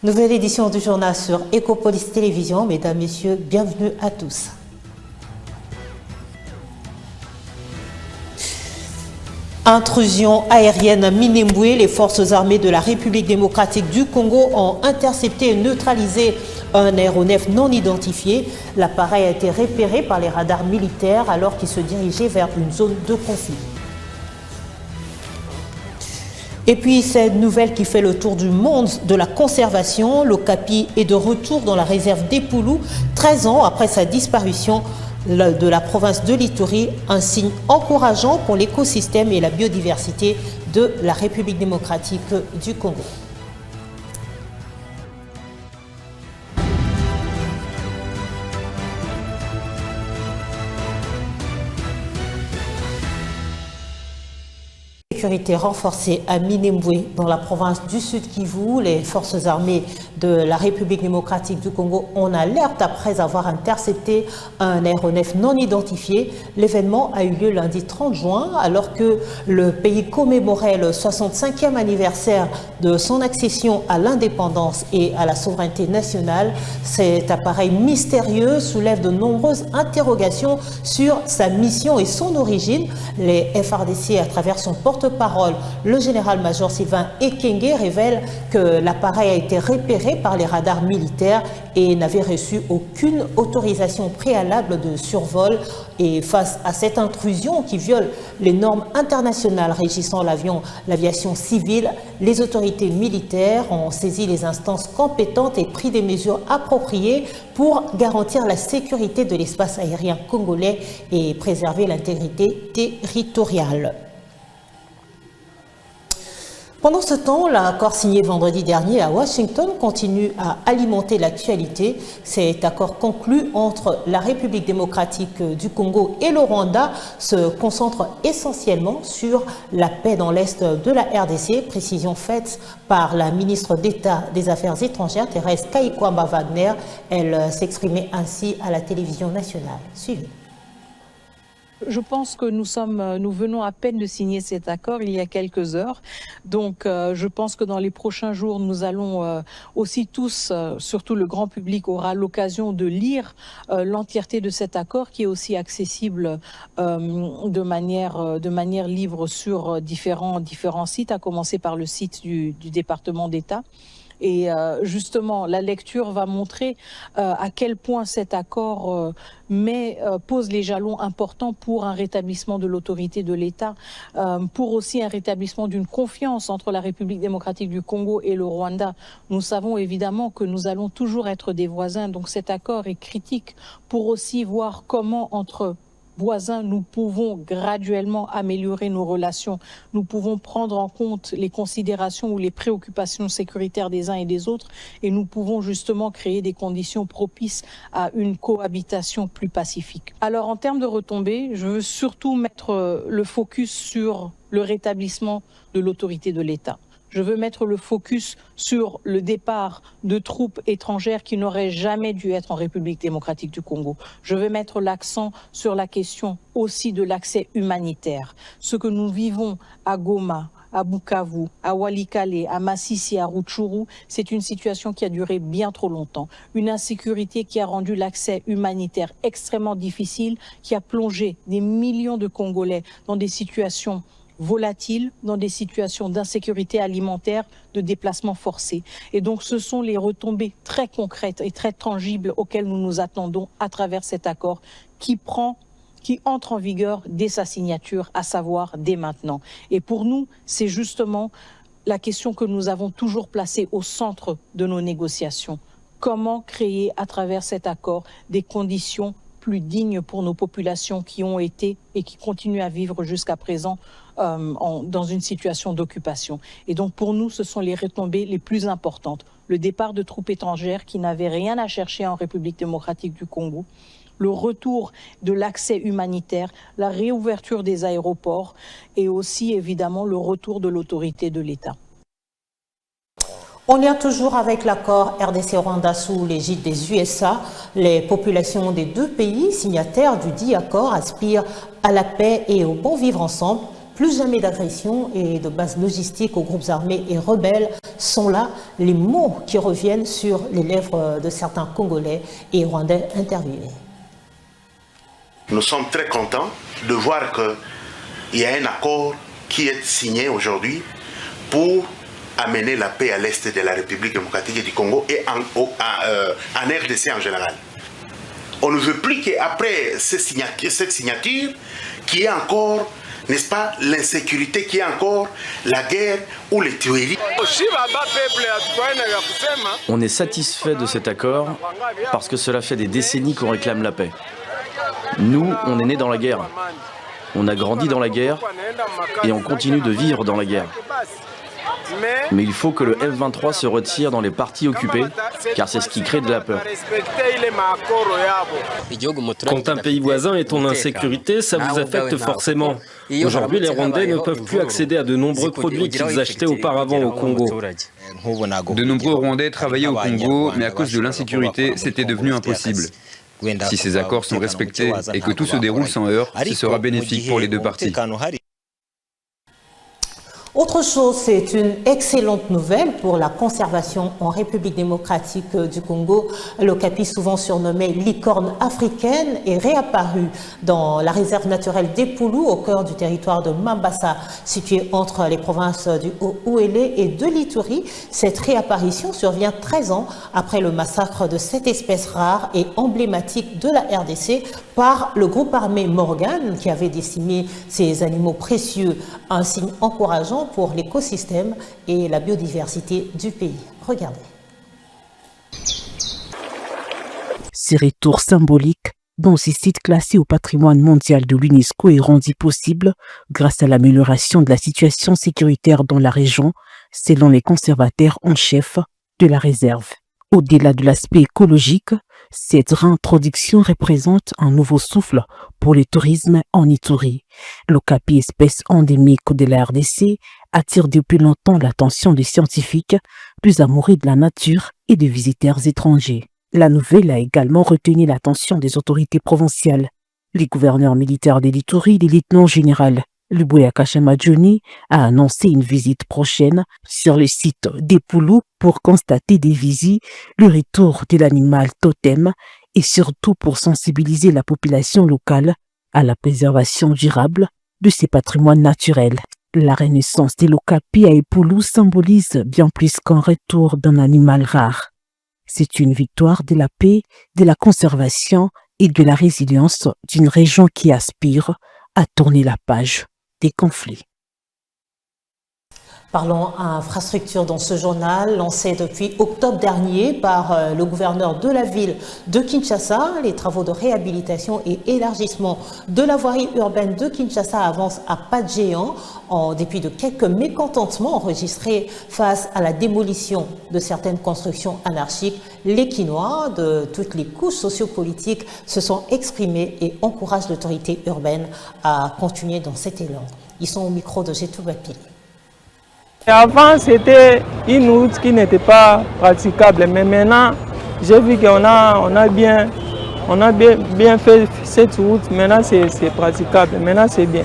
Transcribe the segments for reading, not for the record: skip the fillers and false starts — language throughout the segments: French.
Nouvelle édition du journal sur Ecopolis Télévision. Mesdames, Messieurs, bienvenue à tous. Intrusion aérienne à Minembwe, les forces armées de la République démocratique du Congo ont intercepté et neutralisé un aéronef non identifié. L'appareil a été repéré par les radars militaires alors qu'il se dirigeait vers une zone de conflit. Et puis, cette nouvelle qui fait le tour du monde de la conservation, l'Okapi est de retour dans la réserve d'Epoulou, 13 ans après sa disparition de la province de l'Ituri, un signe encourageant pour l'écosystème et la biodiversité de la République démocratique du Congo. Sécurité renforcée à Minembwe, dans la province du Sud Kivu. Les forces armées de la République démocratique du Congo en alerte après avoir intercepté un aéronef non identifié. L'événement a eu lieu lundi 30 juin, alors que le pays commémorait le 65e anniversaire de son accession à l'indépendance et à la souveraineté nationale. Cet appareil mystérieux soulève de nombreuses interrogations sur sa mission et son origine. Les FARDC, à travers son porte-parole, le général-major Sylvain Ekenge, révèle que l'appareil a été repéré par les radars militaires et n'avait reçu aucune autorisation préalable de survol. Et face à cette intrusion qui viole les normes internationales régissant l'aviation civile, les autorités militaires ont saisi les instances compétentes et pris des mesures appropriées pour garantir la sécurité de l'espace aérien congolais et préserver l'intégrité territoriale. Pendant ce temps, l'accord signé vendredi dernier à Washington continue à alimenter l'actualité. Cet accord conclu entre la République démocratique du Congo et le Rwanda se concentre essentiellement sur la paix dans l'Est de la RDC, précision faite par la ministre d'État des Affaires étrangères, Thérèse Kayikwamba-Wagner. Elle s'exprimait ainsi à la télévision nationale. Suivez. Je pense que nous venons à peine de signer cet accord il y a quelques heures. Donc je pense que dans les prochains jours, nous allons aussi tous, surtout le grand public, aura l'occasion de lire l'entièreté de cet accord qui est aussi accessible de manière libre sur différents sites, à commencer par le site du département d'État. Et justement, la lecture va montrer à quel point cet accord pose les jalons importants pour un rétablissement de l'autorité de l'État, pour aussi un rétablissement d'une confiance entre la République démocratique du Congo et le Rwanda. Nous savons évidemment que nous allons toujours être des voisins, donc cet accord est critique pour aussi voir comment entre voisins, nous pouvons graduellement améliorer nos relations. Nous pouvons prendre en compte les considérations ou les préoccupations sécuritaires des uns et des autres et nous pouvons justement créer des conditions propices à une cohabitation plus pacifique. Alors en termes de retombées, je veux surtout mettre le focus sur le rétablissement de l'autorité de l'État. Je veux mettre le focus sur le départ de troupes étrangères qui n'auraient jamais dû être en République démocratique du Congo. Je veux mettre l'accent sur la question aussi de l'accès humanitaire. Ce que nous vivons à Goma, à Bukavu, à Walikale, à Masisi, à Rutshuru, c'est une situation qui a duré bien trop longtemps. Une insécurité qui a rendu l'accès humanitaire extrêmement difficile, qui a plongé des millions de Congolais dans des situations volatiles, dans des situations d'insécurité alimentaire, de déplacement forcé. Et donc ce sont les retombées très concrètes et très tangibles auxquelles nous nous attendons à travers cet accord qui entre en vigueur dès sa signature, à savoir dès maintenant. Et pour nous, c'est justement la question que nous avons toujours placée au centre de nos négociations. Comment créer à travers cet accord des conditions plus dignes pour nos populations qui ont été et qui continuent à vivre jusqu'à présent dans une situation d'occupation. Et donc pour nous, ce sont les retombées les plus importantes. Le départ de troupes étrangères qui n'avaient rien à chercher en République démocratique du Congo, le retour de l'accès humanitaire, la réouverture des aéroports et aussi évidemment le retour de l'autorité de l'État. On est toujours avec l'accord RDC-Rwanda sous l'égide des USA. Les populations des deux pays signataires du dit accord aspirent à la paix et au bon vivre ensemble. Plus jamais d'agressions et de bases logistiques aux groupes armés et rebelles sont là les mots qui reviennent sur les lèvres de certains Congolais et Rwandais interviewés. Nous sommes très contents de voir qu'il y a un accord qui est signé aujourd'hui pour amener la paix à l'est de la République démocratique du Congo et en RDC en général. On ne veut plus qu'après cette signature, qu'il y ait encore, n'est-ce pas, l'insécurité, qu'il y ait encore la guerre ou les tueries. On est satisfait de cet accord parce que cela fait des décennies qu'on réclame la paix. Nous, on est nés dans la guerre. On a grandi dans la guerre et on continue de vivre dans la guerre. Mais il faut que le F-23 se retire dans les parties occupées, car c'est ce qui crée de la peur. Quand un pays voisin est en insécurité, ça vous affecte forcément. Aujourd'hui, les Rwandais ne peuvent plus accéder à de nombreux produits qu'ils achetaient auparavant au Congo. De nombreux Rwandais travaillaient au Congo, mais à cause de l'insécurité, c'était devenu impossible. Si ces accords sont respectés et que tout se déroule sans heurts, ce sera bénéfique pour les deux parties. Autre chose, c'est une excellente nouvelle pour la conservation en République démocratique du Congo. L'okapi, souvent surnommé licorne africaine, est réapparu dans la réserve naturelle d'Epoulou, au cœur du territoire de Mambasa, situé entre les provinces du Haut-Uélé et de l'Ituri. Cette réapparition survient 13 ans après le massacre de cette espèce rare et emblématique de la RDC par le groupe armé Morgan, qui avait décimé ces animaux précieux, un signe encourageant pour l'écosystème et la biodiversité du pays. Regardez. Ces retours symboliques dans ces sites classés au patrimoine mondial de l'UNESCO est rendu possible grâce à l'amélioration de la situation sécuritaire dans la région, selon les conservateurs en chef de la réserve. Au-delà de l'aspect écologique, cette réintroduction représente un nouveau souffle pour le tourisme en Ituri. L'okapi, espèce endémique de la RDC, attire depuis longtemps l'attention des scientifiques, plus amoureux de la nature et des visiteurs étrangers. La nouvelle a également retenu l'attention des autorités provinciales. Les gouverneurs militaires de l'Ituri, le lieutenant-général Luboya Kashama Johnny a annoncé une visite prochaine sur le site d'Epoulou pour constater des visites, le retour de l'animal totem et surtout pour sensibiliser la population locale à la préservation durable de ses patrimoines naturels. La renaissance des l'okapi à Epoulou symbolise bien plus qu'un retour d'un animal rare. C'est une victoire de la paix, de la conservation et de la résilience d'une région qui aspire à tourner la page des conflits. Parlons infrastructure dans ce journal, lancé depuis octobre dernier par le gouverneur de la ville de Kinshasa. Les travaux de réhabilitation et élargissement de la voirie urbaine de Kinshasa avancent à pas de géant, en dépit de quelques mécontentements enregistrés face à la démolition de certaines constructions anarchiques. Les Kinois de toutes les couches sociopolitiques se sont exprimés et encouragent l'autorité urbaine à continuer dans cet élan. Ils sont au micro de Gétou Bapili. Avant, c'était une route qui n'était pas praticable, mais maintenant, j'ai vu qu'on a bien fait cette route. Maintenant, c'est praticable. Maintenant, c'est bien.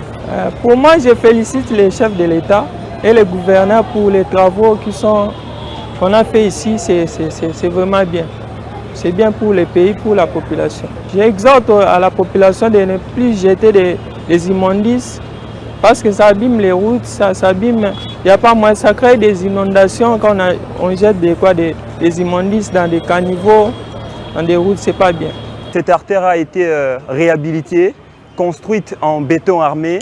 Pour moi, je félicite les chefs de l'État et les gouverneurs pour les travaux qu'on a fait ici. C'est vraiment bien. C'est bien pour le pays, pour la population. J'exhorte à la population de ne plus jeter des immondices, parce que ça abîme les routes, ça abîme, il n'y a pas moins, ça crée des inondations quand on jette des immondices dans des caniveaux, dans des routes, c'est pas bien. Cette artère a été réhabilitée, construite en béton armé,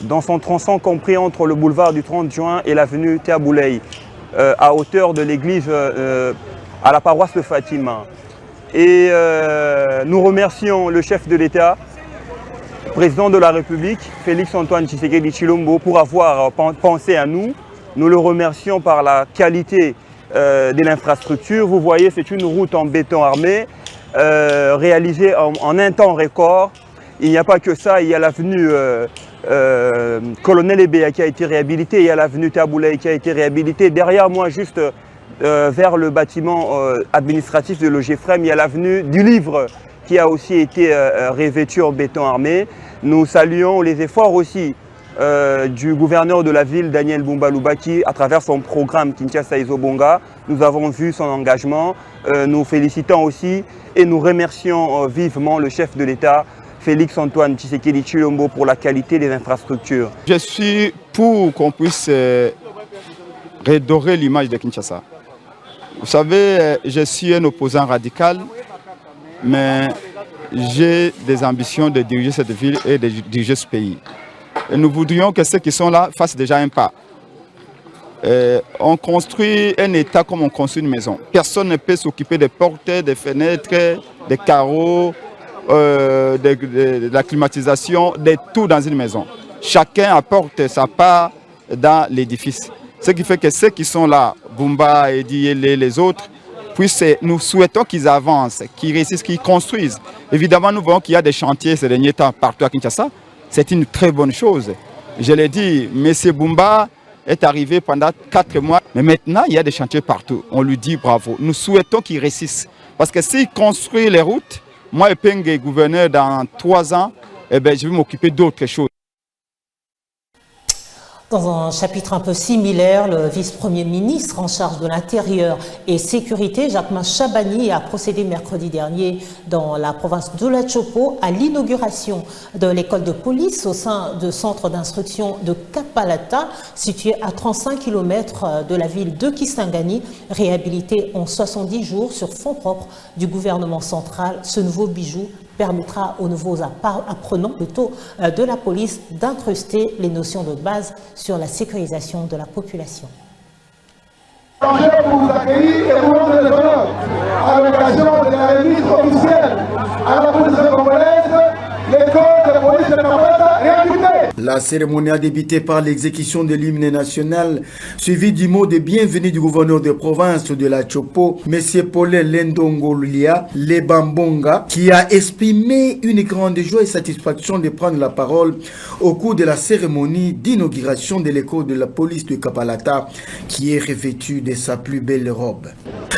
dans son tronçon compris entre le boulevard du 30 juin et l'avenue Théaboulay, à hauteur de l'église à la paroisse de Fatima. Et nous remercions le chef de l'État, président de la République, Félix-Antoine Tshisekedi Tshilombo, pour avoir pensé à nous. Nous le remercions par la qualité de l'infrastructure. Vous voyez, c'est une route en béton armé, réalisée en un temps record. Il n'y a pas que ça, il y a l'avenue Colonel Ebea qui a été réhabilitée, il y a l'avenue Taboulay qui a été réhabilitée. Derrière moi, juste vers le bâtiment administratif de l'OGFREM, il y a l'avenue du Livre qui a aussi été revêtue en béton armé. Nous saluons les efforts aussi du gouverneur de la ville, Daniel Bumba Lubaki, à travers son programme Kinshasa Izobonga. Nous avons vu son engagement. Nous félicitons aussi et nous remercions vivement le chef de l'État, Félix Antoine Tshisekedi Tshilombo, pour la qualité des infrastructures. Je suis pour qu'on puisse redorer l'image de Kinshasa. Vous savez, je suis un opposant radical, mais j'ai des ambitions de diriger cette ville et de diriger ce pays. Et nous voudrions que ceux qui sont là fassent déjà un pas. On construit un État comme on construit une maison. Personne ne peut s'occuper des portes, des fenêtres, des carreaux, de la climatisation, de tout dans une maison. Chacun apporte sa part dans l'édifice. Ce qui fait que ceux qui sont là, Bumba, Edi, Ele, les autres, nous souhaitons qu'ils avancent, qu'ils réussissent, qu'ils construisent. Évidemment, nous voyons qu'il y a des chantiers ces derniers temps partout à Kinshasa. C'est une très bonne chose. Je l'ai dit, M. Bumba est arrivé pendant 4 mois, mais maintenant il y a des chantiers partout. On lui dit bravo. Nous souhaitons qu'il réussisse. Parce que s'il construit les routes, moi, Epenge, gouverneur, dans 3 ans, je vais m'occuper d'autres choses. Dans un chapitre un peu similaire, le vice-premier ministre en charge de l'Intérieur et Sécurité, Jacquemain Chabani, a procédé mercredi dernier dans la province de la Chopo à l'inauguration de l'école de police au sein du centre d'instruction de Kapalata, situé à 35 km de la ville de Kisangani, réhabilité en 70 jours sur fonds propres du gouvernement central. Ce nouveau bijou permettra aux nouveaux apprenants de la police d'incruster les notions de base sur la sécurisation de la population. Je vous accueillir et vous rendre les honneurs à l'occasion de la remise officielle à la police congolaise, l'école de police de Kapalata réhabilitée. La cérémonie a débuté par l'exécution de l'hymne national, suivi du mot de bienvenue du gouverneur de province de la Chopo, M. Paulin Lendongolia Lebambonga, qui a exprimé une grande joie et satisfaction de prendre la parole au cours de la cérémonie d'inauguration de l'école de la police de Kapalata, qui est revêtue de sa plus belle robe.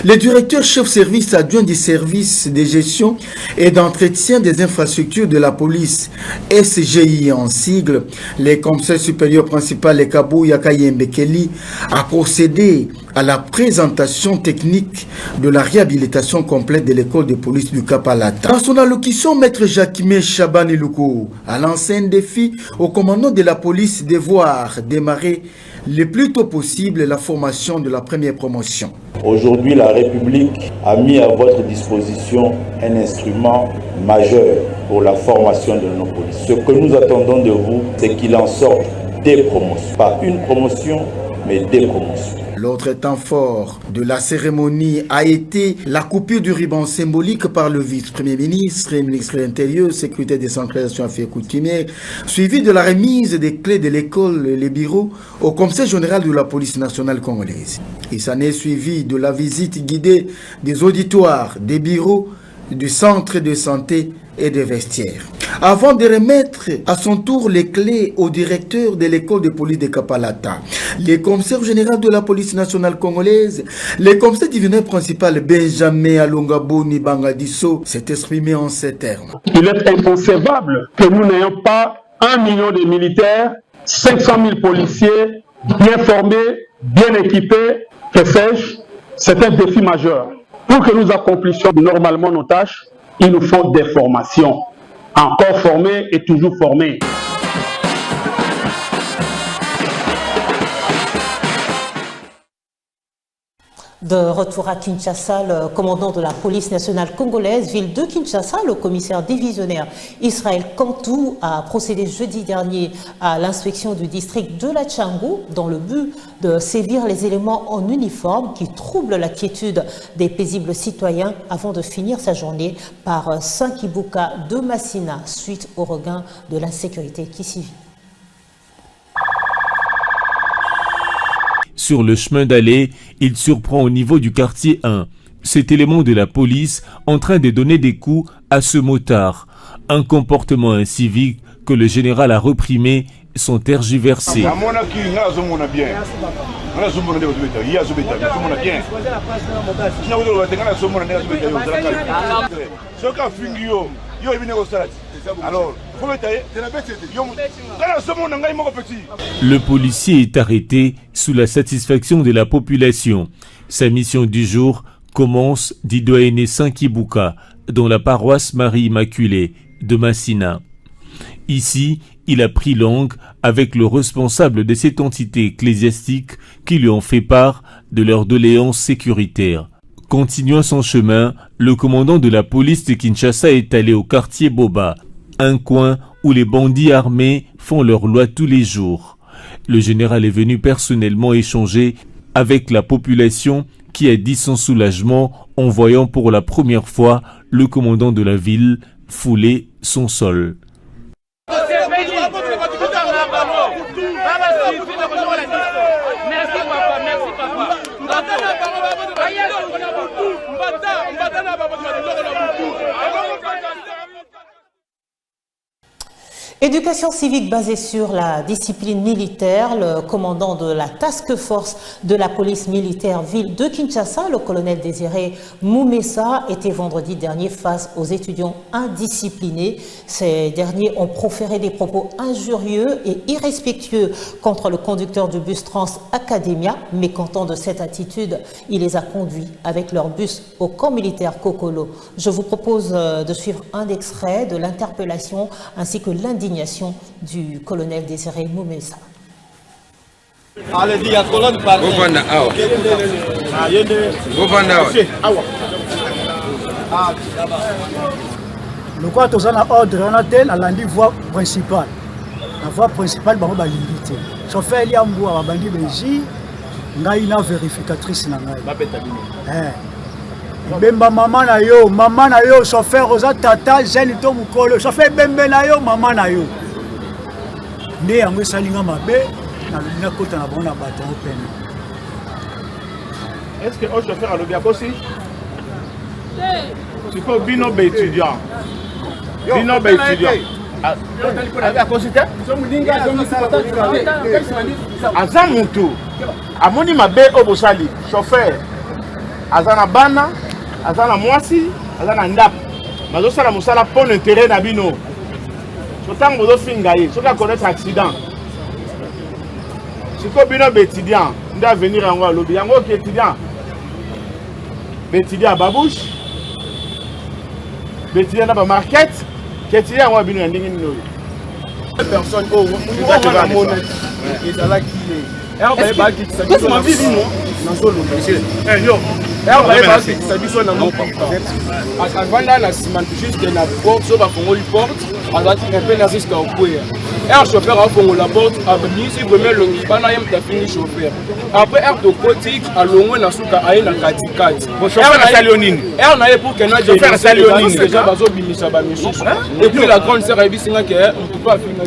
Le directeur chef service adjoint du service de gestion et d'entretien des infrastructures de la police, SGI en sigle, le commissaire supérieur principal Kabou Yakayembe Kelly, a procédé à la présentation technique de la réhabilitation complète de l'école de police du Kapalata. Dans son allocution, maître Jacquemain Chabani Luko a lancé un défi au commandant de la police de voir démarrer le plus tôt possible la formation de la première promotion. Aujourd'hui, la République a mis à votre disposition un instrument majeur pour la formation de nos policiers. Ce que nous attendons de vous, c'est qu'il en sorte des promotions. Pas une promotion, mais des promotions. L'autre temps fort de la cérémonie a été la coupure du ruban symbolique par le vice-premier ministre et ministre de l'Intérieur, sécurité, décentralisation, affaires coutumières, suivi de la remise des clés de l'école et les bureaux au commissaire général de la police nationale congolaise. Il s'en est suivi de la visite guidée des auditoires, des bureaux, du centre de santé et des vestiaires. Avant de remettre à son tour les clés au directeur de l'école de police de Kapalata, le commissaire général de la police nationale congolaise, le commissaire divisionnaire principal Benjamin Alongaboni Bangadiso, s'est exprimé en ces termes. Il est inconcevable que nous n'ayons pas 1 million de militaires, 500 000 policiers, bien formés, bien équipés, que sais-je, c'est un défi majeur. Pour que nous accomplissions normalement nos tâches, il nous faut des formations. Encore formés et toujours formés. De retour à Kinshasa, le commandant de la police nationale congolaise, ville de Kinshasa, le commissaire divisionnaire Israël Kantou, a procédé jeudi dernier à l'inspection du district de la Tchangou dans le but de sévir les éléments en uniforme qui troublent la quiétude des paisibles citoyens avant de finir sa journée par Saint-Kibuka de Massina suite au regain de l'insécurité qui s'y vit. Sur le chemin d'aller, il surprend au niveau du quartier 1 cet élément de la police en train de donner des coups à ce motard. Un comportement incivique que le général a reprimé sont tergiversés. Le policier est arrêté sous la satisfaction de la population. Sa mission du jour commence, dit Doyené Sankibouka, dans la paroisse Marie-Immaculée de Massina. Ici, il a pris langue avec le responsable de cette entité ecclésiastique qui lui ont fait part de leurs doléances sécuritaires. Continuant son chemin, le commandant de la police de Kinshasa est allé au quartier Boba, un coin où les bandits armés font leur loi tous les jours. Le général est venu personnellement échanger avec la population qui a dit son soulagement en voyant pour la première fois le commandant de la ville fouler son sol. Éducation civique basée sur la discipline militaire, le commandant de la task force de la police militaire ville de Kinshasa, le colonel Désiré Moumessa, était vendredi dernier face aux étudiants indisciplinés. Ces derniers ont proféré des propos injurieux et irrespectueux contre le conducteur du bus Trans Academia. Mécontent de cette attitude, il les a conduits avec leur bus au camp militaire Kokolo. Je vous propose de suivre un extrait de l'interpellation ainsi que l'indignation du colonel Désiré Moumessa. Le quoi tous en ordre on a tel à la voie principale. La voie principale ba ba limité. Chauffeur li ambo ba bandi beji ngai na vérificatrice na ngai. Bemba mama na yo chauffeur oza tata jeune to mukolo chauffeur bembe na yo mama na yo ne yango salinga mabe na kota na bona bato open. Est-ce que au chauffeur a le bien aussi? Tu peux bino be étudiant. Bino be étudiant. A consulté? Aza mutu. Amoni mabe obosali chauffeur. Azana bana azana mwasi azana ndap mazo sala musala pour l'intérêt na bino sotango bozo finga ye soka connaître accident siko bino étudiant nda venir yango lobi yango ki étudiant étudiant babouche étudiant na ba market ki étudiant yango bino ndingi nino personne oh on va mona ezala ki est ba ki ça dit non non solo monsieur eh yo avant la ciment juste la porte so ba fongoli porte azati un peu na risque au couer un chauffeur a fongoli la porte abni si vraiment le bana yam ta fini chauffeur après air de cotique à longo na suka aye na katikati chauffeur na salionine air na pour que na chauffeur salionine déjà bazo bimisa ba misu et puis la grande sœur ebisinga que on peut pas finir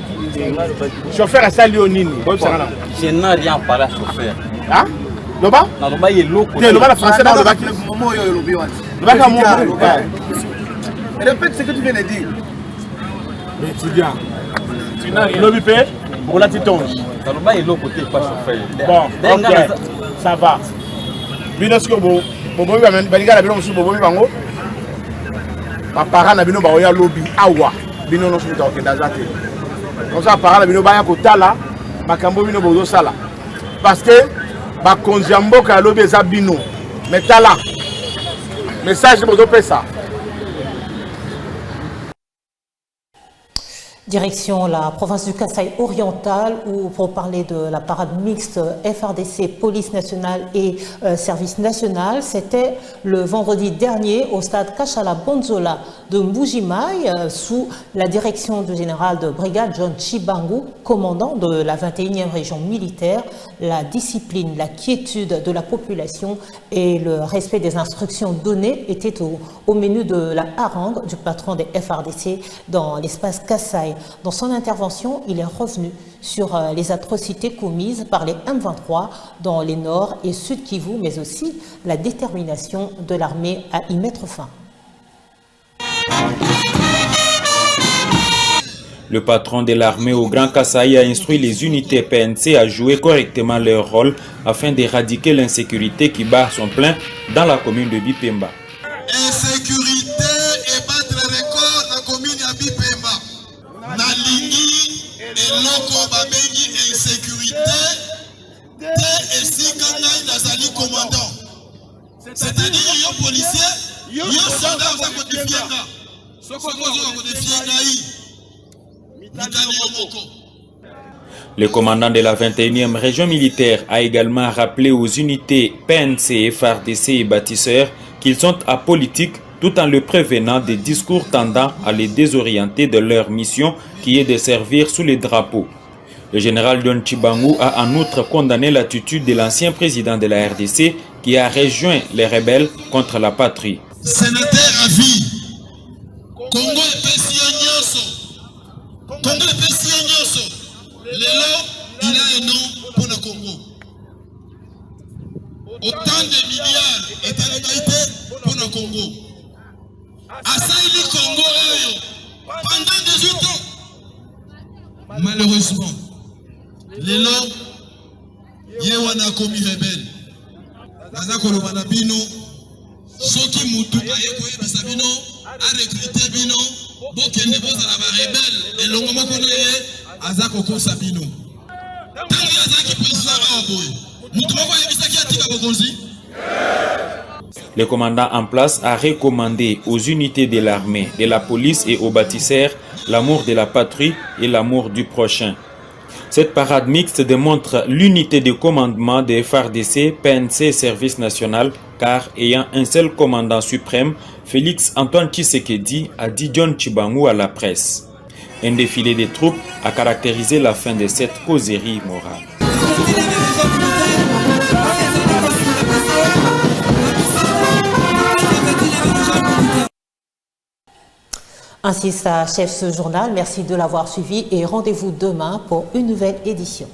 chauffeur à salionine je n'ai rien par la chauffeur hein Loba? Non, Loba est loco. Loba la français dans Loba qui Loba qui répète ce que tu viens de dire. Étudiant. Tu n'as rien. Lobi paye pour la titonge. Loba est loco, t'es pas chauffeur. Bon, ok. Ça va. Binosko bo. Bobo va même baliga la bino musu bobo bango. Ma parent na bino ba oya lobi awa. Bino no suta okenda zate. Comme ça parent na bino ba ya kotala makambo bino bozo sala. Parce que bakonzi ya mboka ya lobi eza bino mais tala message bozope ça. Direction la province du Kasaï oriental où pour parler de la parade mixte FRDC, police nationale et service national, c'était le vendredi dernier au stade Kachala Bonzola de Mbujimaï sous la direction du général de brigade John Chibangu, commandant de la 21e région militaire. La discipline, la quiétude de la population et le respect des instructions données étaient au menu de la harangue du patron des FRDC dans l'espace Kasaï. Dans son intervention, il est revenu sur les atrocités commises par les M23 dans les Nord et Sud Kivu, mais aussi la détermination de l'armée à y mettre fin. Le patron de l'armée au Grand Kasaï a instruit les unités PNC à jouer correctement leur rôle afin d'éradiquer l'insécurité qui bat son plein dans la commune de Bipemba. Insécurité et battre les records dans la commune babengi insécurité te esika ngai nazali commandant. C'est-à-dire yo policier, yo soldat oza kodefie nga. Soko oza kodefie ngai. Mitani yo moko. Le commandant de la 21e région militaire a également rappelé aux unités PNC, FARDC et bâtisseurs qu'ils sont apolitiques tout en le prévenant des discours tendant à les désorienter de leur mission qui est de servir sous les drapeaux. Le général John Tshibangou a en outre condamné l'attitude de l'ancien président de la RDC qui a rejoint les rebelles contre la patrie. Sénateur à vie, Congo est pessi Congo est pessi Lelo, il a un nom pour le Congo. Autant de milliards et de pour le Congo. Asaïli Congo pendant 18 ans. Malheureusement, Lelo, Yewana commis rebelle. Nazakolo Manabino, Soki Moutou, Ayekoye Bisabino, a recruté Bino, Bokende Boza la rebelle, et l'Ongo Mokonoye. Le commandant en place a recommandé aux unités de l'armée, de la police et aux bâtisseurs l'amour de la patrie et l'amour du prochain. Cette parade mixte démontre l'unité de commandement des FARDC, PNC et Service national, car ayant un seul commandant suprême, Félix Antoine Tshisekedi a dit John Tshibangou à la presse. Un défilé des troupes a caractérisé la fin de cette causerie morale. Ainsi s'achève ce journal. Merci de l'avoir suivi et rendez-vous demain pour une nouvelle édition.